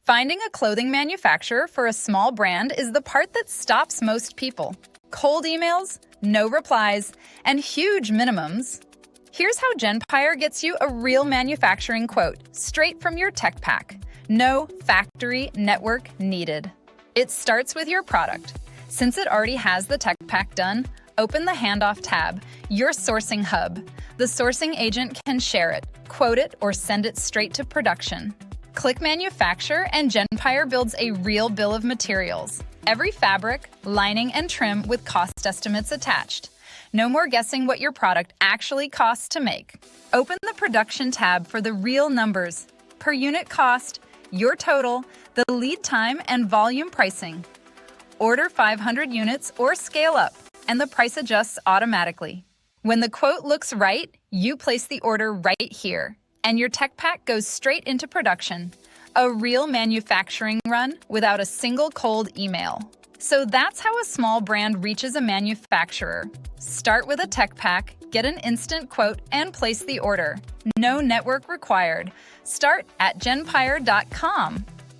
Finding a clothing manufacturer for a small brand is the part that stops most people. Cold emails, no replies, and huge minimums. Here's how Genpire gets you a real manufacturing quote straight from your tech pack. No factory network needed. It starts with your product. Since it already has the tech pack done, open the handoff tab, your sourcing hub. The sourcing agent can share it, quote it, or send it straight to production. Click Manufacture, and Genpire builds a real bill of materials. Every fabric, lining, and trim with cost estimates attached. No more guessing what your product actually costs to make. Open the Production tab for the real numbers. Per unit cost, your total, the lead time, and volume pricing. Order 500 units or scale up, and the price adjusts automatically. When the quote looks right, you place the order right here, and your tech pack goes straight into production. A real manufacturing run without a single cold email. So that's how a small brand reaches a manufacturer. Start with a tech pack, get an instant quote, and place the order. No network required. Start at genpire.com.